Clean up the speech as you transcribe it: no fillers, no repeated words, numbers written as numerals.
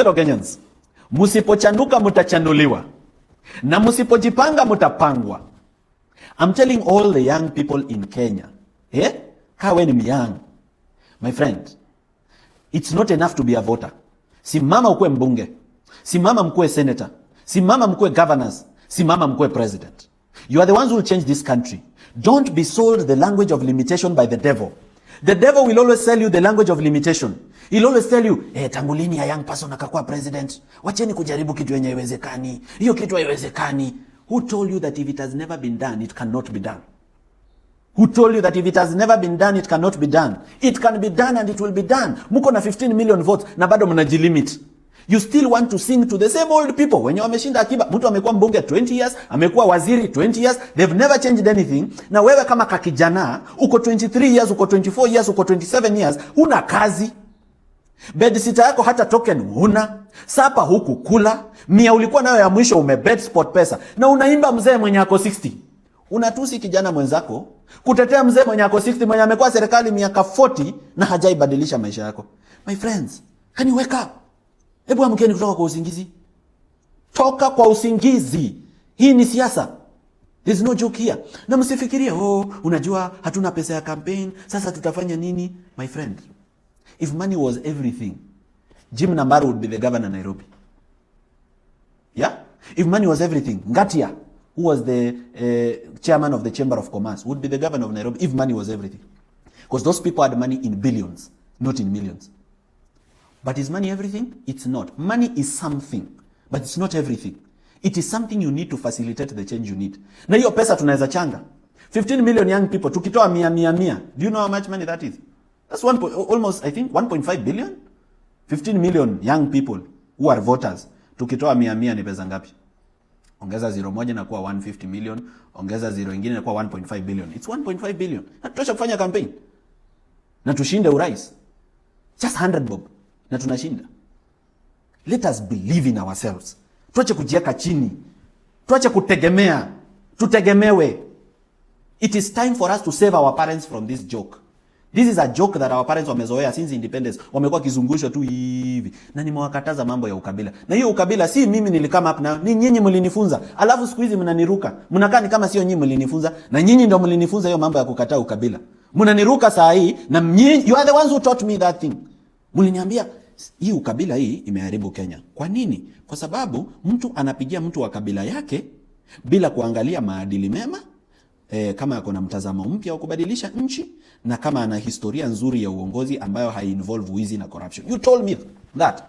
Fellow Kenyans, musipochanuka mutachanuliwa, na musipojipanga mutapangwa. I'm telling all the young people in Kenya, kawe ni young, my friend, it's not enough to be a voter. Simama ukue mbunge, simama mkue senator, simama mkue governors, simama mkue president. You are the ones who will change this country. Don't be sold the language of limitation by the devil. The devil will always sell you the language of limitation. He'll always tell you, tangulini ya young person akakuwa president. Wacheni kujaribu kitu yenye haiwezekani. Hiyo kitu haiwezekani. Who told you that if it has never been done, it cannot be done? Who told you that if it has never been done, it cannot be done? It can be done and it will be done. Muko na 15 million votes na bado mnajilimit. You still want to sing to the same old people. Wenye wameshinda akiba, mtu amekuwa mbunge 20 years, amekuwa waziri 20 years, they've never changed anything. Na wewe kama kakijana, uko 23 years, uko 24 years, uko 27 years, huna kazi. Bedsitter yako hata token huna. Sapa huku kula. Mia ulikuwa nayo ya mwisho umebet sport pesa. Na unaimba mzee mwenye ako 60. Unatusi kijana mwenzako kutetea mzee mwenye ako 60 mwenye amekuwa serikali miaka 40 na hajaibadilisha maisha yako. My friends, can you wake up? Hebu amkeni kutoka kwa usingizi. Toka kwa usingizi. Hii ni siasa. There's no joke here. Na msifikirie, unajua hatuna pesa ya campaign, sasa tutafanya nini? My friend, if money was everything, Jim Nambari would be the governor of Nairobi. Yeah? If money was everything, Ngatia, who was the chairman of the Chamber of Commerce, would be the governor of Nairobi if money was everything. Because those people had money in billions, not in millions. But is money everything? It's not. Money is something, but it's not everything. It is something you need to facilitate the change you need. Na hiyo pesa tunaweza changa. 15 million young people, tukitoa mia. Do you know how much money that is? That's almost, I think, 1.5 billion? 15 million young people who are voters. Tukitoa mia ni pesa ngapi? Ongeza 0 moja na kuwa 150 million. Ongeza 0 ingine na kuwa 1.5 billion. It's 1.5 billion. Na tutosha kufanya campaign. Na tushinde urais. Just 100 bob. Na tunashinda. Let us believe in ourselves. Tuache kujieka chini. Tuache kutegemea. Tutegemewe. It is time for us to save our parents from this joke. This is a joke that our parents wamezoea since independence. Wamekuwa kizungusho tu hivi. Na nimewakataza mambo ya ukabila. Na hiyo ukabila si mimi nilikama hapa na ni nyinyi mlinifunza. Alafu siku hizi mnaniruka. Mnakaa ni kama sio nyinyi mlinifunza na nyinyi ndio mlinifunza hiyo mambo ya kukataa ukabila. Mnaniruka saa hii na nyinyi, you are the ones who taught me that thing. Mliniambia hii ukabila hii imeharibu Kenya. Kwa nini? Kwa sababu mtu anapigia mtu wa kabila yake bila kuangalia maadili mema, kama ako na mtazamo mpya wa kubadilisha nchi, na kama ana historia nzuri ya uongozi ambayo hai-involve wizi na corruption. You told me that.